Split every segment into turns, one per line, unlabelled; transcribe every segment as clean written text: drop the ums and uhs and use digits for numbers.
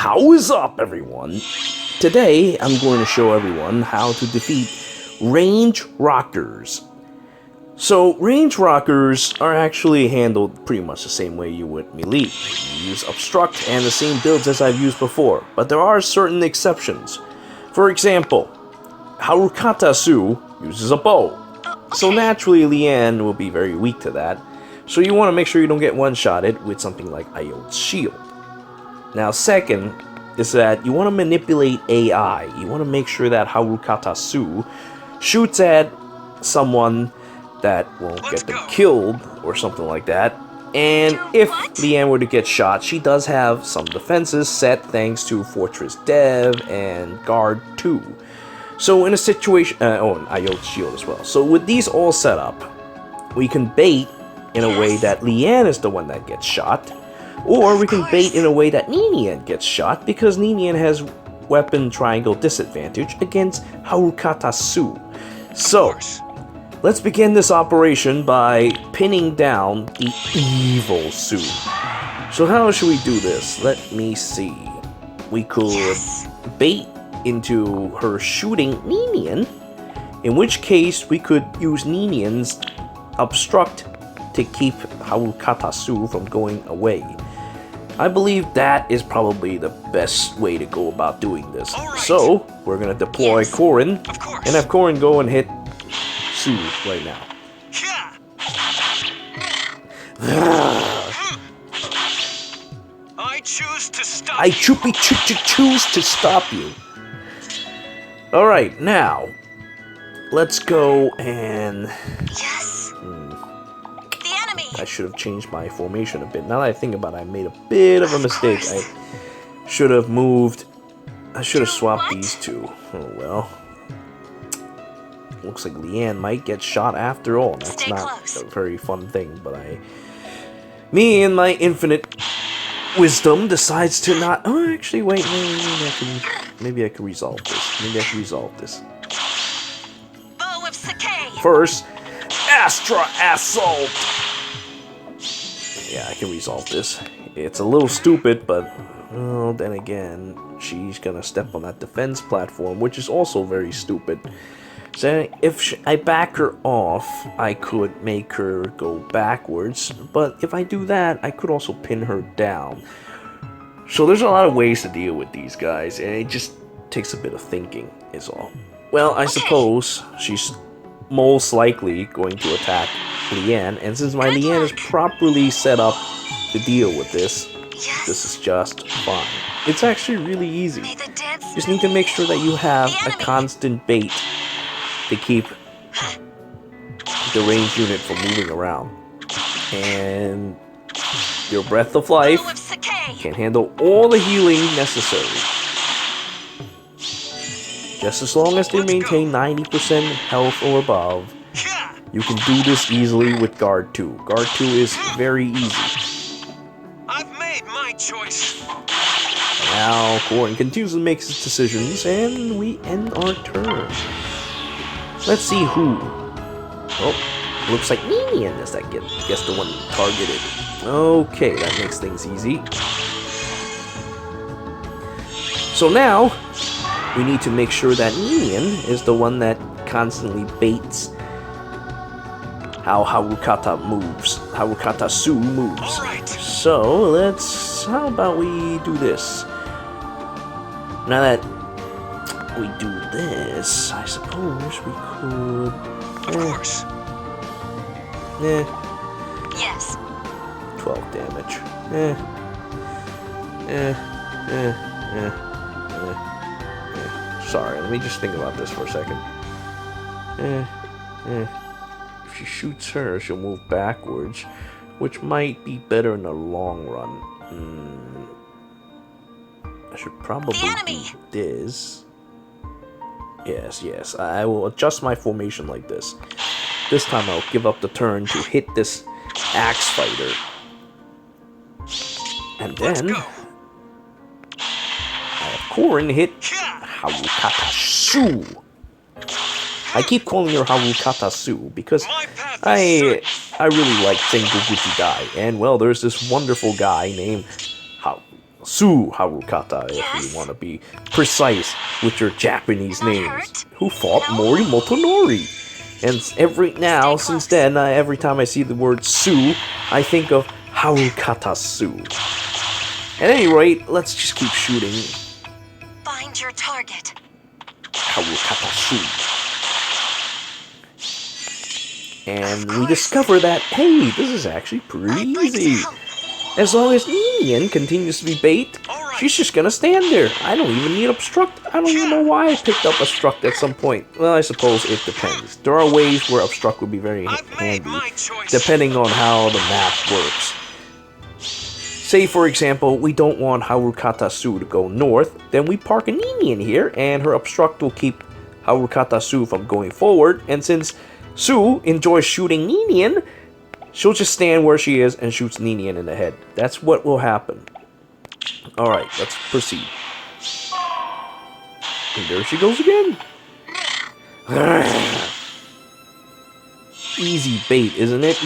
How is up, everyone? Today, I'm going to show everyone how to defeat range rockers. So, range rockers are actually handled pretty much the same way you would melee. You use obstruct and the same builds as I've used before, but there are certain exceptions. For example, Harukata uses a bow. So naturally, Lian will be very weak to that. So you want to make sure you don't get one-shotted with something like Io's shield. Now, second is that you want to manipulate AI. You want to make sure that Harukata shoots at someone that won't get them killed or something like that. And if Lian were to get shot, she does have some defenses set thanks to Fortress Dev and Guard 2. So in a situation, and Io's shield as well. So with these all set up, we can bait in a way that Lian is the one that gets shot, or we can bait in a way that Ninian gets shot because Ninian has weapon triangle disadvantage against Harukata. So let's begin this operation by pinning down the evil Su. So how should we do this? Let me see. We could bait into her shooting Ninian, in which case we could use Ninian's obstruct to keep Harukata from going away. I believe that is probably the best way to go about doing this. Right. So we're gonna deploy Corrin and have Corrin go and hit Su right now.
I choose to stop.
I choose to stop you. All right, now let's go and.
Yes. The enemy.
I should have changed my formation a bit. Now that I think about it, I made a bit of a mistake. I should have moved. I should have swapped these two. Oh well. Looks like Lian might get shot after all. That's not a very fun thing, but me and my infinite wisdom decides to not. Oh, actually, wait. Maybe I can resolve this.
Bow of Sakai.
First, Astra Assault. Yeah, I can resolve this. It's a little stupid, but well, then again, she's gonna step on that defense platform, which is also very stupid. So if I back her off, I could make her go backwards, but if I do that, I could also pin her down. So there's a lot of ways to deal with these guys, and it just takes a bit of thinking, is all. Well, I suppose she's most likely going to attack Lian, and since my Lian is properly set up to deal with this, this is just fine. It's actually really easy. Just need to make sure that you have a constant bait to keep the ranged unit from moving around. And your Breath of Life can handle all the healing necessary. Just as long as they maintain 90% health or above, you can do this easily with Guard 2. Guard 2 is very easy.
I've made my choice.
Now, Corrin continues to make his decisions, and we end our turn. Let's see who. Oh, looks like Ninian is that gets the one targeted. Okay, that makes things easy. So now, we need to make sure that Ninian is the one that constantly baits how Harukata moves. Harukata moves.
Right.
So how about we do this? Now that we do this, I suppose we could.
Of course.
Yes.
12 damage. Sorry, let me just think about this for a second. If she shoots her, she'll move backwards, which might be better in the long run. I should probably do this. Yes, I will adjust my formation like this. This time I'll give up the turn to hit this axe fighter. And then I have Corrin hit Harukata. I keep calling her Harukata because I really like Sengoku Jidai. And well, there's this wonderful guy named Su Harukata, if
Yes?
you want to be precise with your Japanese
Not
names,
hurt?
who fought
No?
Mori Motonori. And since then, every time I see the word Su, I think of Harukata Su. At any rate, let's just keep shooting
Find your target.
Harukata Su. And we discover that, hey, this is actually pretty
I'd like to
easy.
help.
As long as Ninian continues to be bait,
Alright.
she's just gonna stand there. I don't even need obstruct. I don't even know why I picked up obstruct at some point. Well, I suppose it depends. There are ways where obstruct would be very
I've made
handy,
my choice.
depending on how the map works. Say, for example, we don't want Harukata Su to go north, then we park a Ninian here, and her obstruct will keep Harukata Su from going forward, and since Su enjoys shooting Ninian, she'll just stand where she is and shoots Ninian in the head. That's what will happen. Alright, let's proceed. And there she goes again. Easy bait, isn't it?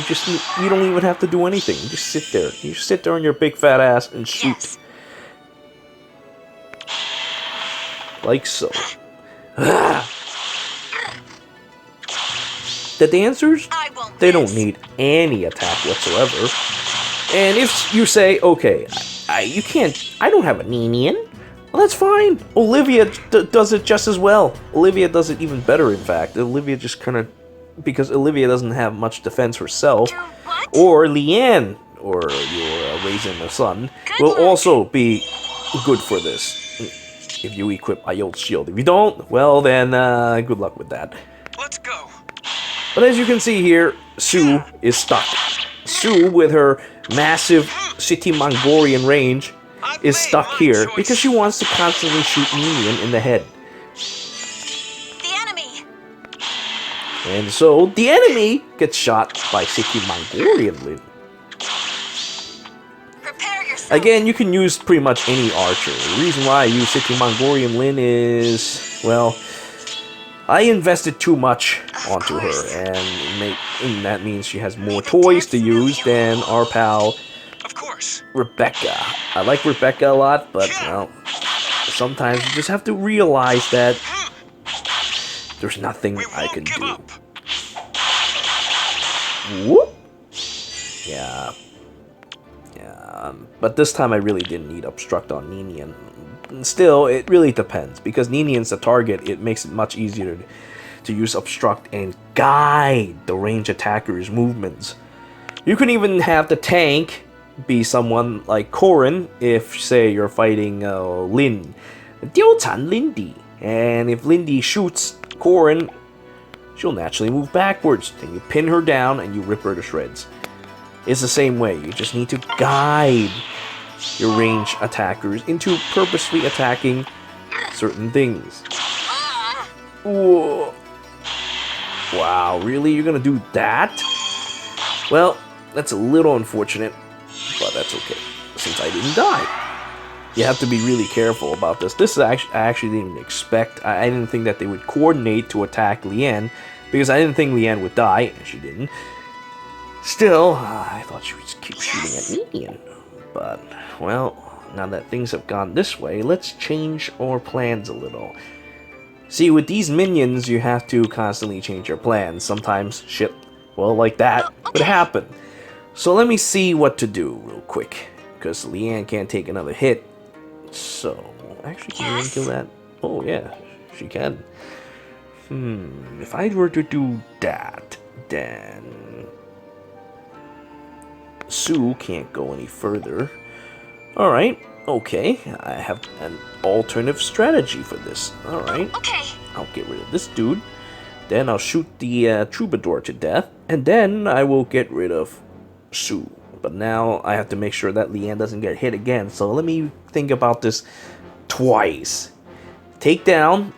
You don't even have to do anything. You just sit there. You just sit there on your big fat ass and shoot.
Yes.
Like so. The dancers,
I won't
they don't
miss.
need any attack whatsoever. And if you say, okay, you can't, I don't have a Ninian, well, that's fine. Olivia does it just as well. Olivia does it even better, in fact. Olivia just kind of, because Olivia doesn't have much defense herself,
Do what?
or Leanne, or your Raising the Sun,
Good
will
work.
also be good for this. If you equip Ayot's shield. If you don't, well then, good luck with that.
Let's go.
But as you can see here, Su is stuck. Su, with her massive City Mongorian range,
I've
is
made
stuck
my
here
choice.
because she wants to constantly shoot Minion in the head.
The enemy.
And so, the enemy gets shot by City Mongorian Lyn.
Prepare yourself.
Again, you can use pretty much any archer. The reason why I use City Mongorian Lyn is, well, I invested too much onto her, and that means she has more toys to use than our pal
Of course.
Rebecca. I like Rebecca a lot, but, well, sometimes you just have to realize that there's nothing
We
I
won't
can
give
do.
up.
Whoop. Yeah. But this time I really didn't need obstruct on Ninian. Still, it really depends, because Ninian's the target. It makes it much easier to use obstruct and guide the range attacker's movements. You can even have the tank be someone like Corrin if, say, you're fighting Lyn, Diaochan Linde, and if Linde shoots Corrin, she'll naturally move backwards. Then you pin her down and you rip her to shreds. It's the same way. You just need to guide your range attackers into purposely attacking certain things. Whoa. Wow, really? You're gonna do that? Well, that's a little unfortunate, but that's okay, since I didn't die. You have to be really careful about this. This is I actually didn't even expect. I didn't think that they would coordinate to attack Leanne, because I didn't think Leanne would die, and she didn't. Still, I thought she would just keep shooting at Minion. But, well, now that things have gone this way, let's change our plans a little. See, with these minions, you have to constantly change your plans. Sometimes shit, well, like that would happen. So let me see what to do real quick, because Leanne can't take another hit. So, actually, can Leanne kill that? Oh, yeah, she can. If I were to do that, then Su can't go any further. Alright, okay, I have an alternative strategy for this. Alright,
Okay.
I'll get rid of this dude, then I'll shoot the troubadour to death, and then I will get rid of Su. But now I have to make sure that Leanne doesn't get hit again, so let me think about this twice. Take down,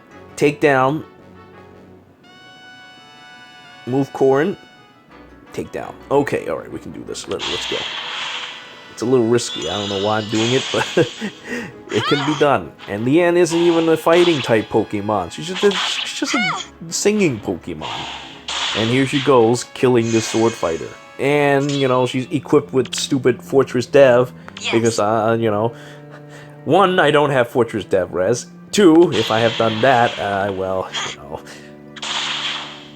move Corrin, take down. Okay, alright, we can do this. Let's go. It's a little risky. I don't know why I'm doing it, but it can be done. And Leanne isn't even a fighting type Pokemon. She's just a singing Pokemon. And here she goes, killing the sword fighter. And, you know, she's equipped with stupid Fortress Dev.
Yes.
Because, you know, 1, I don't have Fortress Dev Res. 2, if I have done that, well, you know,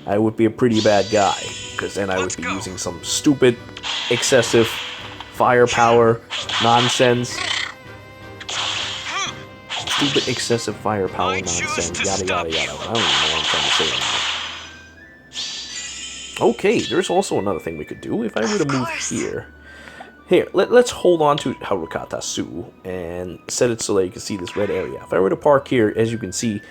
I would be a pretty bad guy, because then I would be using some stupid, excessive firepower nonsense. Stupid, excessive firepower nonsense, yada yada yada. I don't even know what I'm trying to say anymore. Okay, there's also another thing we could do if I were to move here. Here, let's hold on to Harukata Su and set it so that you can see this red area. If I were to park here, as you can see,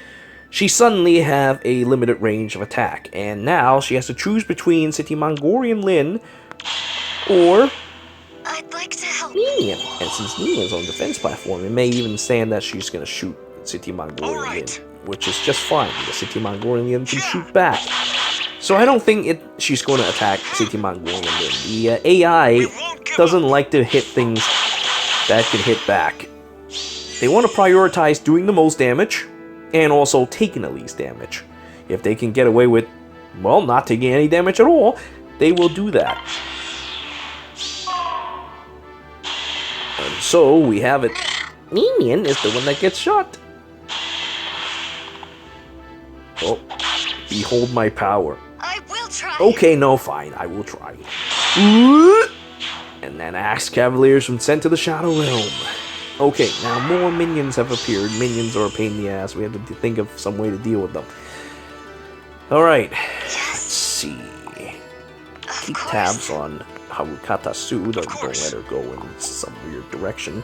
she suddenly have a limited range of attack. And now she has to choose between City Mongorian Lyn or
I'd like to help.
Xian. And since Xian is on the defense platform, it may even stand that she's going to shoot City Mongorian Lyn, which is just fine, because City Mongorian Lyn can shoot back. So I don't think she's going to attack City Mongorian Lyn. The AI doesn't like to hit things that can hit back. They want to prioritize doing the most damage and also taking the least damage. If they can get away with, well, not taking any damage at all, they will do that. And so we have it. Minion is the one that gets shot. Oh, behold my power.
I will try.
Okay, no, fine, I will try. And then Axe Cavaliers from sent to the Shadow Realm. Okay, now more minions have appeared. Minions are a pain in the ass. We have to think of some way to deal with them. Alright, let's see. Keep tabs on Harukata Su. Don't let her go in some weird direction.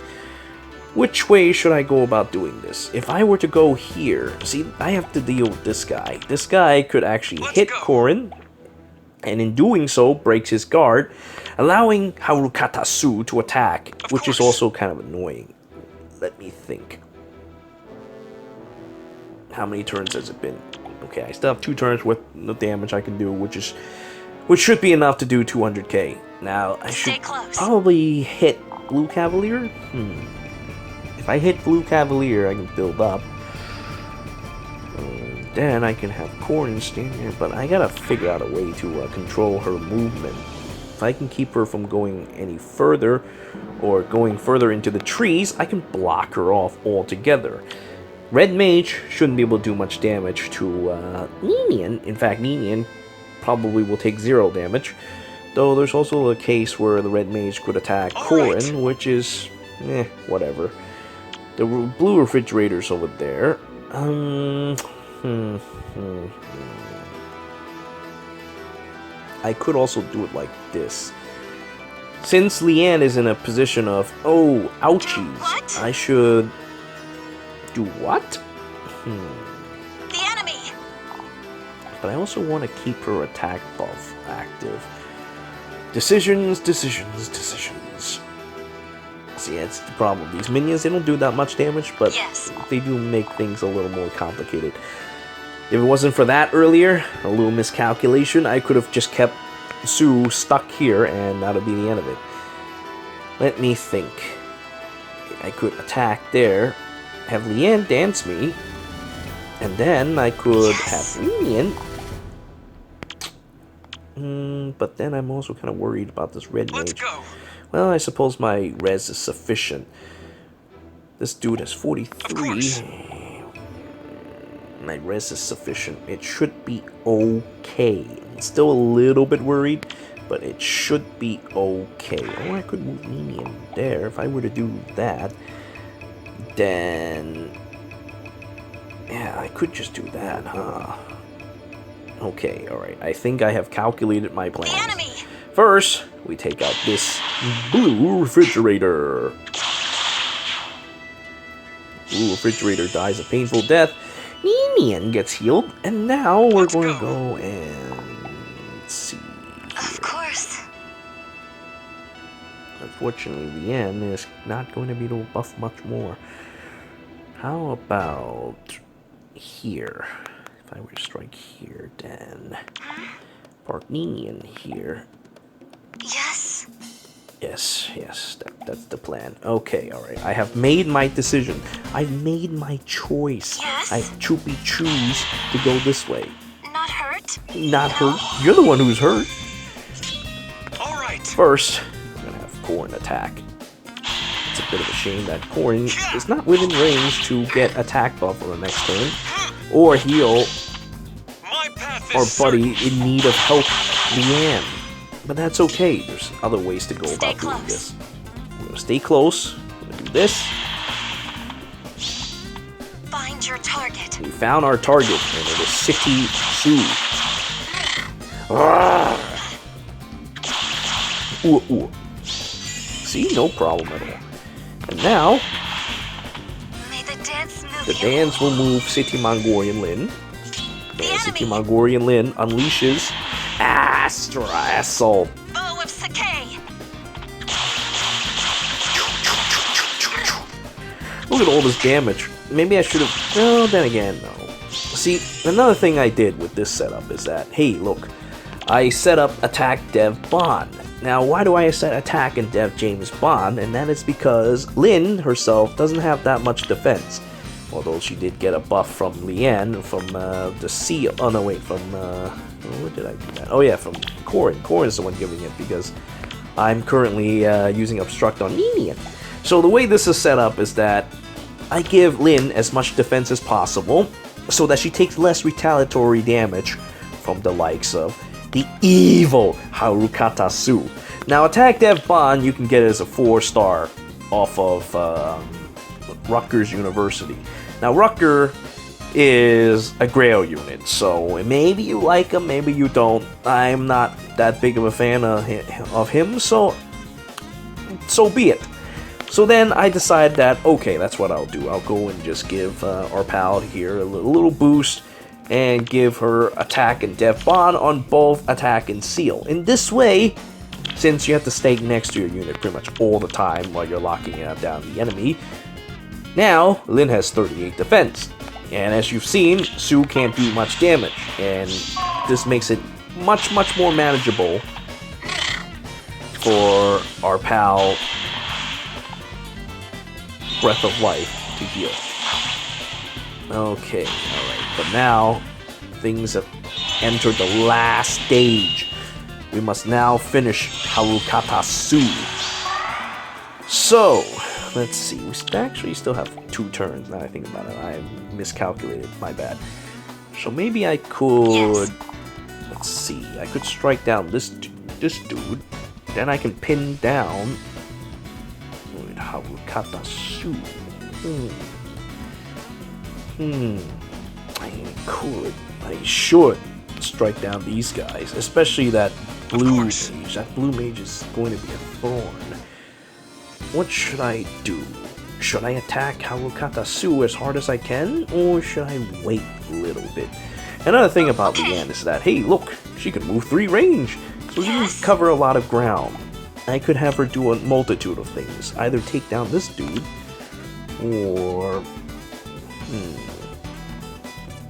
Which way should I go about doing this? If I were to go here, see, I have to deal with this guy. This guy could actually hit Corrin, and in doing so, breaks his guard, allowing Harukata Su to attack, which is also kind of annoying. Let me think. How many turns has it been? Okay, I still have 2 turns with the damage I can do, which should be enough to do 200k. Now, I should probably hit Blue Cavalier? If I hit Blue Cavalier, I can build up. Then I can have Corrin stand there, but I gotta figure out a way to control her movement. If I can keep her from going any further, or going further into the trees, I can block her off altogether. Red Mage shouldn't be able to do much damage to Ninian. In fact, Ninian probably will take 0 damage. Though there's also a case where the Red Mage could attack Corrin, which is, whatever. The blue refrigerator's over there. I could also do it like this. Since Leanne is in a position of, oh, ouchies, I should do what?
The enemy.
But I also want to keep her attack buff active. Decisions. See, that's the problem. These minions, they don't do that much damage, but they do make things a little more complicated. If it wasn't for that earlier, a little miscalculation, I could have just kept Sue stuck here, and that'll be the end of it. Let me think. I could attack there, have Leanne dance me, and then I could have Leanne. But then I'm also kind of worried about this red mage. Well, I suppose my res is sufficient. This dude has 43. My res is sufficient. It should be okay. I'm still a little bit worried, but it should be okay. Or I could move Minion there. If I were to do that, then yeah, I could just do that, huh? Okay, alright. I think I have calculated my plans. First, we take out this blue refrigerator. Blue refrigerator dies a painful death. Minion gets healed, and now we're going to go and see here.
Of course.
Unfortunately, Leanne is not going to be able to buff much more. How about here? If I were to strike here, then park Minion here.
Yes.
Yes, that's the plan. Okay, alright. I have made my decision. I've made my choice.
Yes.
I choose to go this way.
Not hurt?
Not hurt. You're the one who's hurt.
Alright.
First, I'm gonna have Corrin attack. it's a bit of a shame that Corrin is not within range to get attack buff on the next turn, or heal
My path
our
is
buddy
certain.
in need of help, Leanne. But that's okay, there's other ways to go
Stay
about doing
close.
this. We're gonna stay close, we're gonna do this.
Find your target.
We found our target, and it is City Su. Ah. Ooh, ooh. See, no problem at all. And now,
May the dance move
the
you.
dance will move City Mongorian Lyn.
The
And City
enemy.
Mongorian Lyn unleashes Astra Assault.
Bow of Sakai.
Look at all this damage. Maybe I should have... Well, then again, no. See, another thing I did with this setup is that, hey, look, I set up attack dev bond. Now, why do I set attack and dev James bond? And that is because Lyn herself doesn't have that much defense. Although she did get a buff from Leanne, from the seal. Oh, no, wait, from... where did I do that? Oh, yeah, from Corrin. Corrin's the one giving it because I'm currently using Obstruct on Ninian. So the way this is set up is that I give Lyn as much defense as possible so that she takes less retaliatory damage from the likes of the evil Harukata Su. Now, Attack Dev Bond, you can get it as a 4-star off of Rutgers University. Now, Rokkr is a Grail unit, so maybe you like him, maybe you don't. I'm not that big of a fan of him, so be it. So then I decide that, okay, that's what I'll do. I'll go and just give our pal here a little boost and give her attack and dev bond on both attack and seal. In this way, since you have to stay next to your unit pretty much all the time while you're locking down the enemy, now Lyn has 38 defense. And as you've seen, Su can't do much damage, and this makes it much more manageable for our pal Breath of Life to heal. Okay, alright, but now things have entered the last stage. We must now finish Harukata Su. So, let's see, we actually still have 2 turns now I think about it. I miscalculated, my bad. So maybe I could,
Yes.
let's see, I could strike down this dude, then I can pin down Harukata Su. I should strike down these guys, especially that blue mage. That blue mage is going to be a thorn. What should I do? Should I attack Harukata Su as hard as I can, or should I wait a little bit? Another thing about Leanne is that, hey, look, she can move 3 range, so she can cover a lot of ground. I could have her do a multitude of things. Either take down this dude, or...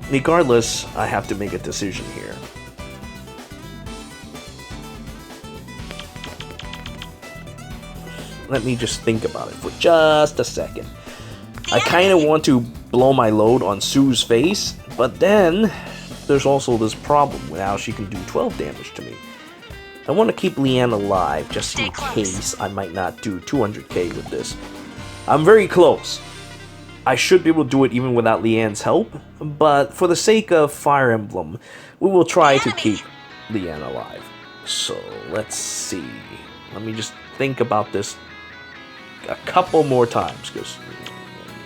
Regardless, I have to make a decision here. Let me just think about it for just a second. I kind of want to blow my load on Su's face, but then there's also this problem with how she can do 12 damage to me. I want to keep Leanne alive just in case I might not do 200k with this. I'm very close. I should be able to do it even without Leanne's help, but for the sake of Fire Emblem, we will try to keep Leanne alive. So, let's see. Let me just think about this a couple more times, because,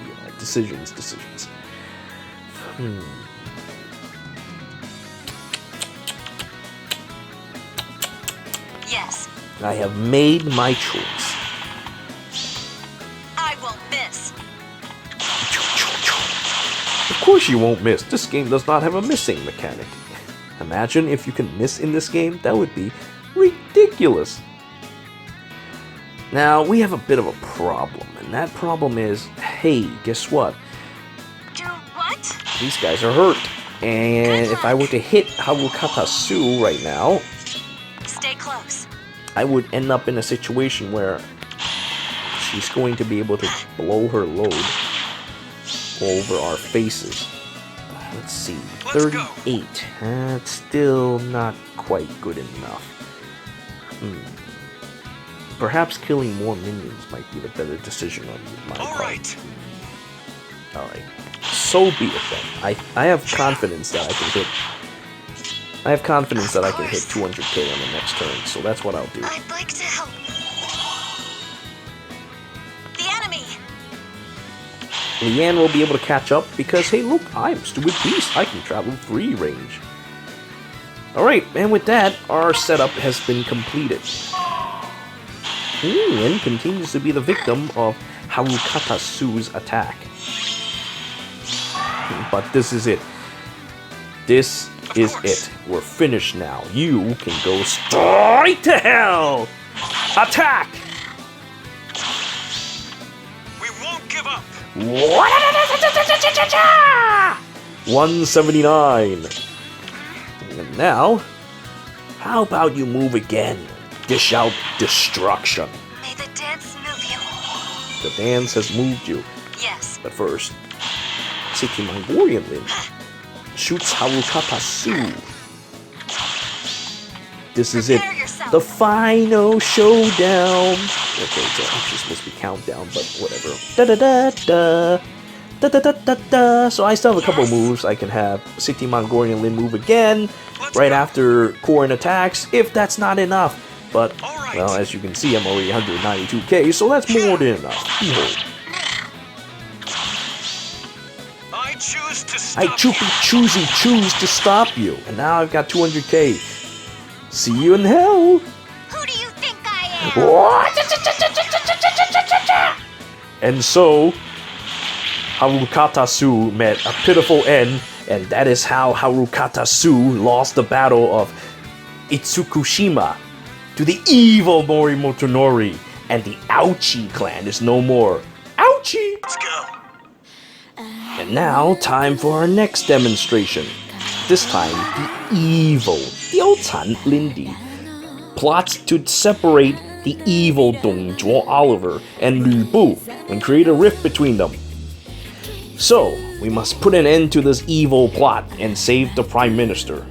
you know, decisions.
Yes.
I have made my choice.
I won't miss.
Of course you won't miss. This game does not have a missing mechanic. Imagine if you can miss in this game. That would be ridiculous. Now, we have a bit of a problem, and that problem is, hey, guess what?
Do what?
These guys are hurt. And if I were to hit Harukata Su right now,
Stay close.
I would end up in a situation where she's going to be able to blow her load over our faces. Let's see,
Let's go.
38. That's still not quite good enough. perhaps killing more minions might be the better decision on my part.
Alright.
Alright. So be it then. I have confidence that I can hit. I have confidence that I can hit 200k on the next turn, so that's what I'll do.
I'd like to help. The enemy!
Leanne will be able to catch up because, hey look, I'm Stupid Beast. I can travel 3 range. Alright, and with that, our setup has been completed. Lyn continues to be the victim of Harukata Su's attack. But this is it. This is it. We're finished now. You can go straight to hell! Attack!
We won't give up.
179. And now, how about you move again? Dish out destruction.
May the dance move you.
The dance has moved you.
Yes.
But first, City Mongorian Lyn shoots Harukata Su. This is it.
Prepare yourself.
The final showdown. Okay, it's actually supposed to be countdown, but whatever. Da da da da. Da da da da da. So I still have a couple moves. I can have City Mongorian Lyn move again right after Corrin attacks, if that's not enough. But, well, as you can see, I'm already 192k, so that's more than enough. Behold.
I choose to
I
stop.
choose to stop you. And now I've got 200k. See you in hell.
Who do you think I am?
And so, Harukata Su met a pitiful end, and that is how Harukata Su lost the battle of Itsukushima to the evil Morimoto Nori, and the Ouchie clan is no more. Ouchie!
Let's go.
And now, time for our next demonstration. This time, the evil Diaochan Linde plots to separate the evil Dongzhuo Oliver and Lü Bu and create a rift between them. So, we must put an end to this evil plot and save the Prime Minister.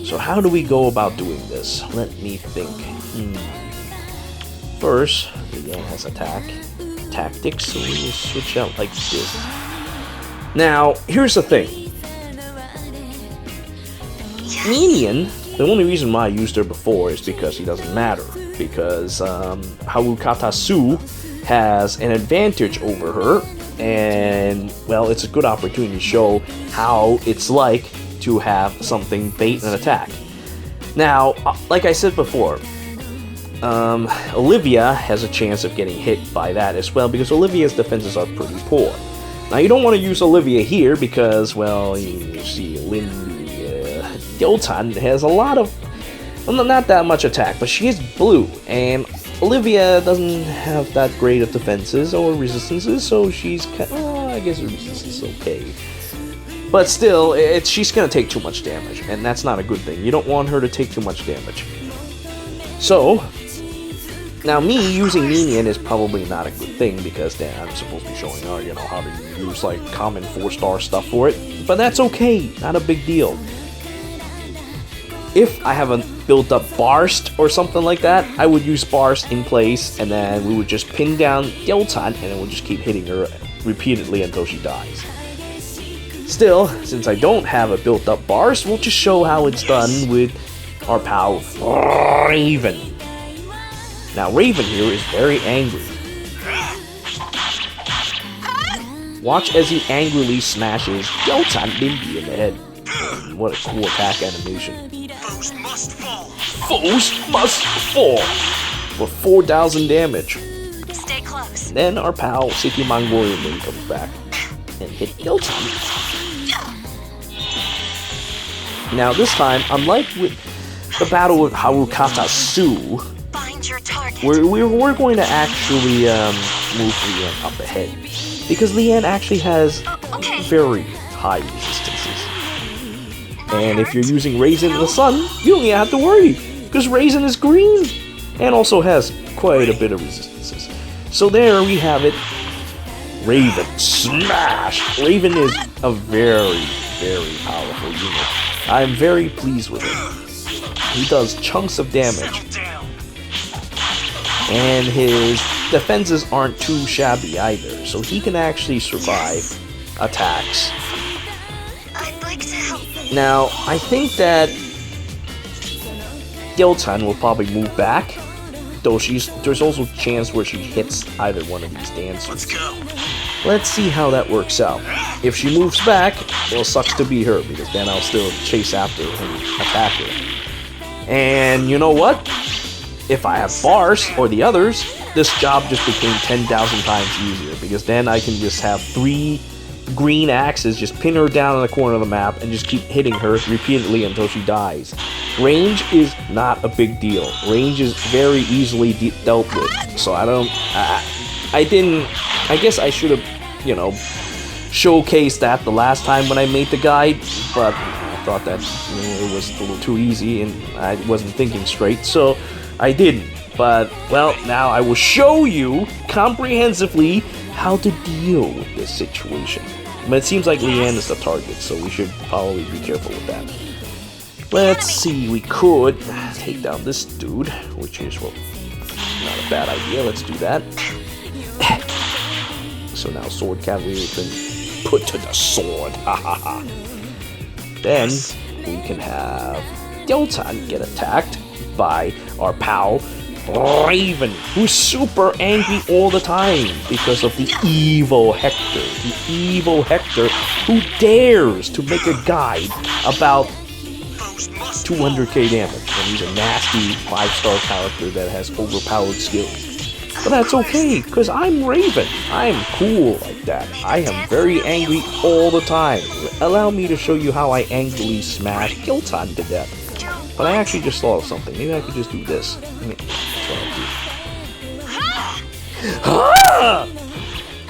So how do we go about doing this? Let me think. First, Leanne has tactics, so we will switch out like this. Now, here's the thing. Minion, the only reason why I used her before is because he doesn't matter. Because Harukata Su has an advantage over her, and, well, it's a good opportunity to show how it's like to have something bait an attack. Now, like I said before, Olivia has a chance of getting hit by that as well, because Olivia's defenses are pretty poor. Now, you don't want to use Olivia here because, well, you see, Diaochan has a lot of, well, not that much attack, but she is blue, and Olivia doesn't have that great of defenses or resistances, so she's kind of, I guess her resistance is okay. But still, she's going to take too much damage, and that's not a good thing. You don't want her to take too much damage. So, now me using Minion is probably not a good thing, because then I'm supposed to be showing her, you know, how to use, like, common 4-star stuff for it. But that's okay, not a big deal. If I have a built-up Barst or something like that, I would use Barst in place, and then we would just pin down Diaochan, and then we'll just keep hitting her repeatedly until she dies. Still, since I don't have a built-up Barst, we'll just show how it's done with our pal Raven. Now, Raven here is very angry. Watch as he angrily smashes Diaochan Linde in the head. What a cool attack animation.
Foes must fall.
Foes must fall! For 4,000 damage.
Stay close.
Then our pal City Mongorian Lyn comes back and hit Diaochan. Now this time, unlike with the battle with Harukata Su,
Find your target.
we're going to actually move Leanne up ahead, because Leanne actually has
Okay.
very high resistances. And if you're using Raisin in the Sun, you don't even have to worry, because Raisin is green and also has quite a bit of resistances. So there we have it. Raven smash! Raven is a very, very powerful unit. I'm very pleased with him. He does chunks of damage.
Settle down.
And his defenses aren't too shabby either, so he can actually survive attacks.
I'd like to help.
Now, I think that Diaochan will probably move back, though there's also a chance where she hits either one of these dancers.
Let's go.
Let's see how that works out. If she moves back, well, it sucks to be her, because then I'll still chase after her and attack her. And you know what? If I have bars, or the others, this job just became 10,000 times easier, because then I can just have 3 green axes, just pin her down in the corner of the map, and just keep hitting her repeatedly until she dies. Range is not a big deal. Range is very easily dealt with, so I guess I should have, you know, showcased that the last time when I made the guide, but I thought that it was a little too easy and I wasn't thinking straight, so I didn't. But, well, now I will show you comprehensively how to deal with this situation. But it seems like Lyn is the target, so we should probably be careful with that. Let's see, we could take down this dude, which is, well, not a bad idea. Let's do that. So now sword cavalry has been put to the sword. Then we can have Diaochan get attacked by our pal Raven, who's super angry all the time because of the evil Hector. The evil Hector who dares to make a guide about 200k damage, and he's a nasty 5-star character that has overpowered skills. But that's okay, because I'm Raven. I'm cool like that. I am very angry all the time. Allow me to show you how I angrily smash Diaochan to death. But I actually just thought of something. Maybe I could just do this. That's what I'll do.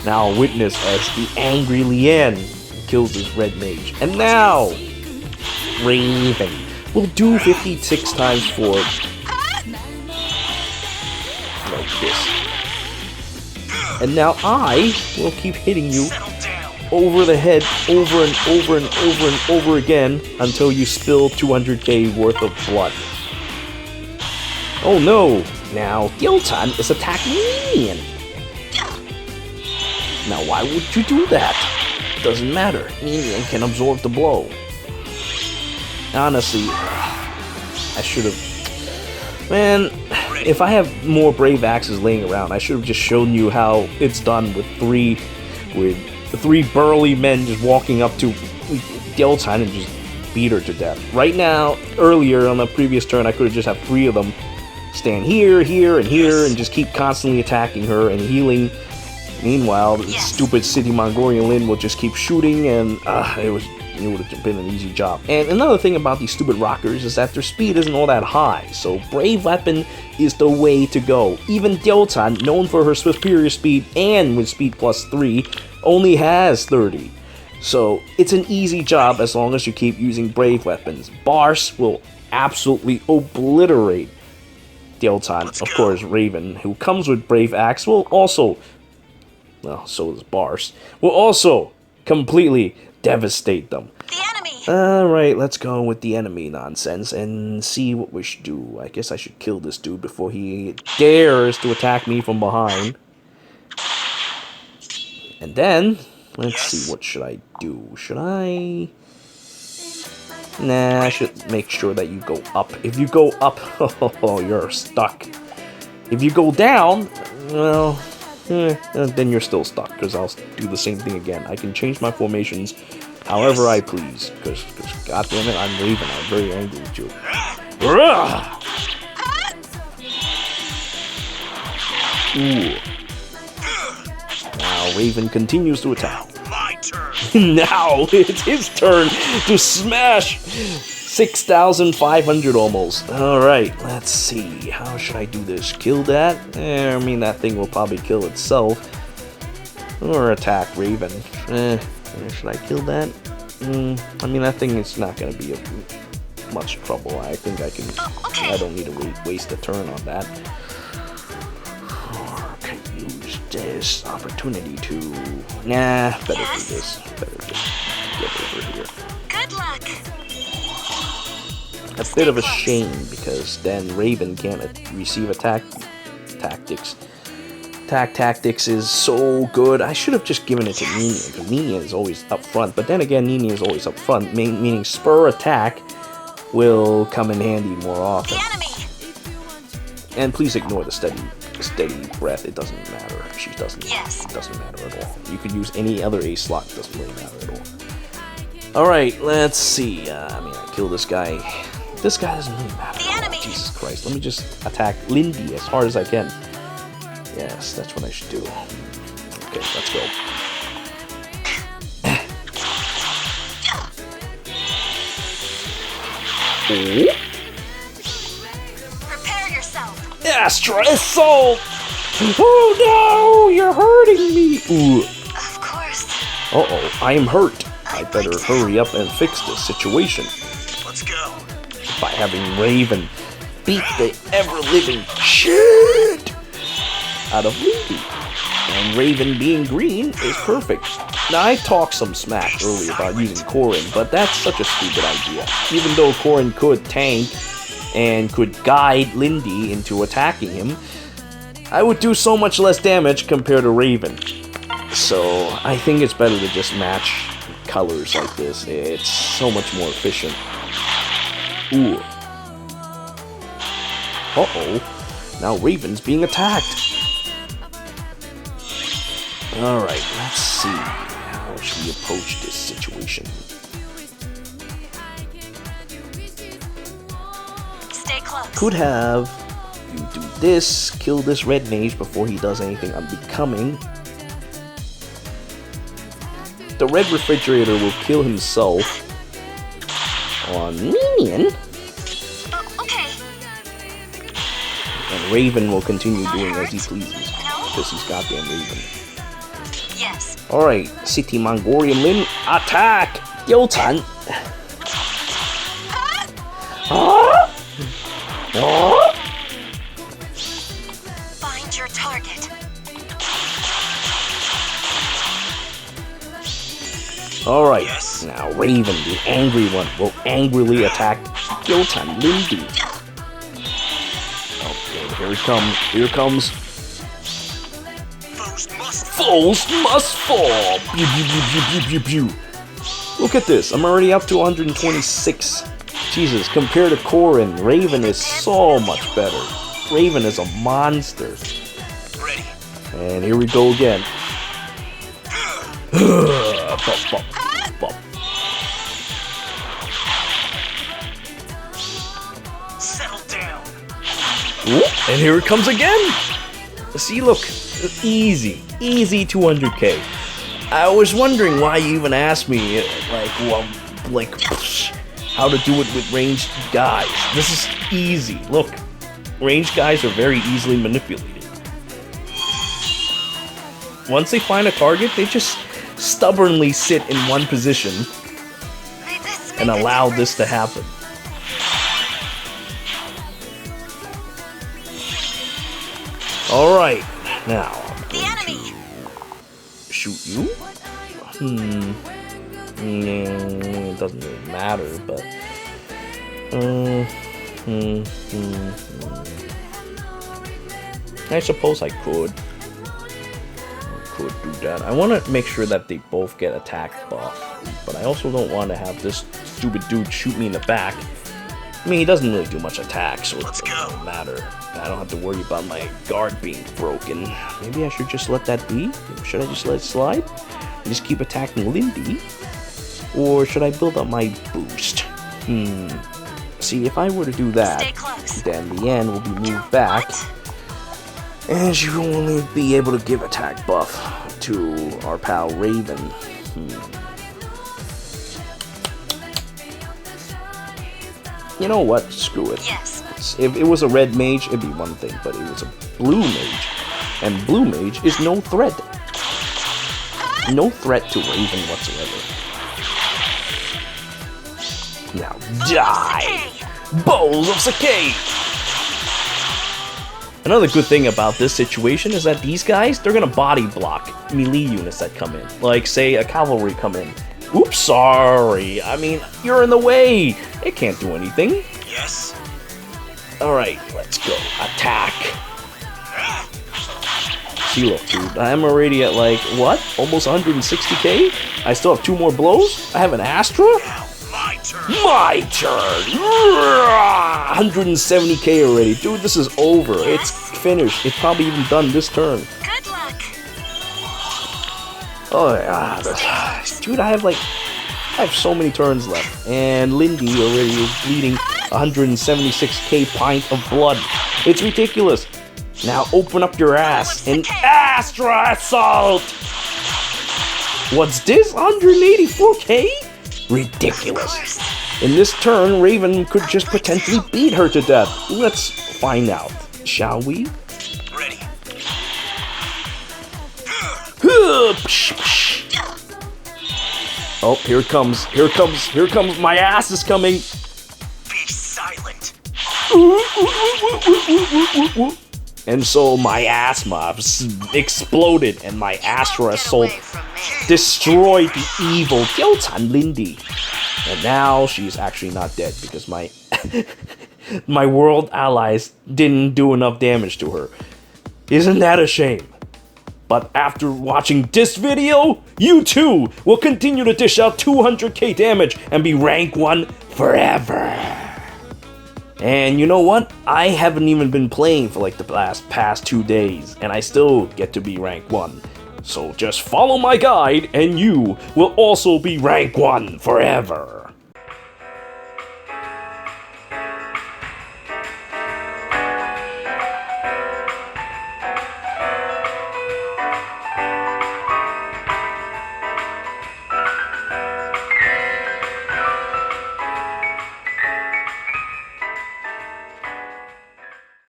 Now witness as the angry Lyn kills this red mage. And now, Raven will do 56 times forward. Like this. And now I will keep hitting you over the head over and over and over and over again until you spill 200k worth of blood. Oh no! Now Diaochan is attacking me. Now why would you do that? Doesn't matter. Minion can absorb the blow. Honestly, I should have... Man, if I have more brave axes laying around, I should have just shown you how it's done with three burly men just walking up to Diaochan and just beat her to death. Right now, earlier on the previous turn, I could have just had 3 of them stand here, here, and here, and just keep constantly attacking her and healing. Meanwhile, the stupid City Mongorian Lyn will just keep shooting, and it would have been an easy job. And another thing about these stupid rockers is that their speed isn't all that high, so brave weapon is the way to go. Even Diaochan, known for her superior speed and with speed plus 3, only has 30. So it's an easy job as long as you keep using brave weapons. Bars will absolutely obliterate Diaochan. Of course, Raven, who comes with brave axe, will also, well, so does Bars, will also completely devastate them.
The enemy!
Alright, let's go with the enemy nonsense and see what we should do. I guess I should kill this dude before he dares to attack me from behind. And then, let's see, what should I do? Should I... Nah, I should make sure that you go up. If you go up, oh, you're stuck. If you go down, well... then you're still stuck, because I'll do the same thing again. I can change my formations however I please, because goddammit, I'm Raven. I'm very angry with you. Ooh. Now Raven continues to attack.
My turn.
Now it's his turn to smash 6,500 almost. Alright, let's see. How should I do this? Kill that? I mean, that thing will probably kill itself. Or attack Raven. Should I kill that? I mean, that thing is not going to be much trouble. I think I can... I don't need to waste a turn on that. Or I can use this opportunity to... Nah, better do this. Better just get over here.
Good luck!
A bit of a shame, because then Raven can't receive attacks tactics. Attack tactics is so good. I should have just given it to Nina, because Nina is always up front. But then again, Nina is always up front, meaning spur attack will come in handy more often.
The enemy.
And please ignore the steady breath. It doesn't matter. She doesn't.
Yes.
It doesn't matter at all. You could use any other A slot. It doesn't really matter at all. All right, let's see. I mean, I kill this guy. This guy doesn't really matter.
The enemy.
Jesus Christ! Let me just attack Linde as hard as I can. Yes, that's what I should do. Okay, let's go.
Prepare yourself.
Astra Assault! Oh no! You're hurting me! Ooh.
Of course.
Uh-oh, I am hurt. I better hurry up and fix this situation
Let's go.
by having Raven beat the ever-living shit out of Linde. And Raven being green is perfect. Now, I talked some smack earlier about using Corrin, but that's such a stupid idea. Even though Corrin could tank and could guide Linde into attacking him, I would do so much less damage compared to Raven. So, I think it's better to just match colors like this. It's so much more efficient. Ooh. Uh-oh. Now Raven's being attacked. Alright, let's see. How should we approach this situation?
Stay close.
Could have you do this, kill this red mage before he does anything unbecoming. The red refrigerator will kill himself on minion.
Okay.
And Raven will continue doing as he pleases. Because he's goddamn Raven.
Yes.
Alright, City Mongorian Lyn, attack! Diaochan!
Find your target.
Alright,
Yes.
now Raven, the angry one, will angrily attack Diaochan Linde. Okay, here it comes. Here it comes. Foes must fall! Pew, pew, pew, pew, pew, pew, pew. Look at this, I'm already up to 126. Jesus, compared to Corrin, Raven is so much better. Raven is a monster.
Ready.
And here we go again. Bop, bop, bop.
Settle down.
Ooh, and here it comes again! See, look, easy 200k. I was wondering why you even asked me, how to do it with ranged guys. This is easy. Look, ranged guys are very easily manipulated. Once they find a target, they just stubbornly sit in one position and allow this to happen. Alright, now
The enemy.
shoot you? It doesn't really matter, but I suppose I could do that. I want to make sure that they both get attack buff, but I also don't want to have this stupid dude shoot me in the back. I mean, he doesn't really do much attack, so it doesn't really matter. I don't have to worry about my guard being broken. Maybe I should just let that be? Should I just let it slide? And just keep attacking Linde? Or should I build up my boost? See, if I were to do that, then Lian will be moved back, and she will only be able to give attack buff to our pal Raven. You know what? Screw it.
Yes.
If it was a red mage, it'd be one thing, but it was a blue mage, and blue mage is no threat. No threat to Raven whatsoever. Now die! Bowls of Sake! Another good thing about this situation is that these guys, they're gonna body block melee units that come in. Like, say, a cavalry come in. Oops, sorry. I mean, you're in the way. It can't do anything.
Yes.
Alright, let's go. Attack. See, look, dude, I'm already at like, what? Almost 160k? I still have 2 more blows? I have an Astra?
Now, my turn.
My turn! 170k already. Dude, this is over. It's finished. It's probably even done this turn.
Good luck.
Oh, yeah. Dude, I have so many turns left. And Linde already is bleeding 176k pint of blood. It's ridiculous. Now open up your ass and Astra Assault! What's this? 184k? Ridiculous. In this turn, Raven could just potentially beat her to death. Let's find out, shall we?
Ready.
Oh, here it comes. Here it comes. Here it comes. My ass is coming.
Be silent.
And so my ass mobs exploded and my Astra Assault
Away from me.
destroyed the evil Diaochan Linde. And now she's actually not dead because my my world allies didn't do enough damage to her. Isn't that a shame? But after watching this video, you too will continue to dish out 200k damage and be rank 1 forever. And you know what? I haven't even been playing for like the past 2 days, and I still get to be rank 1. So just follow my guide, and you will also be rank 1 forever.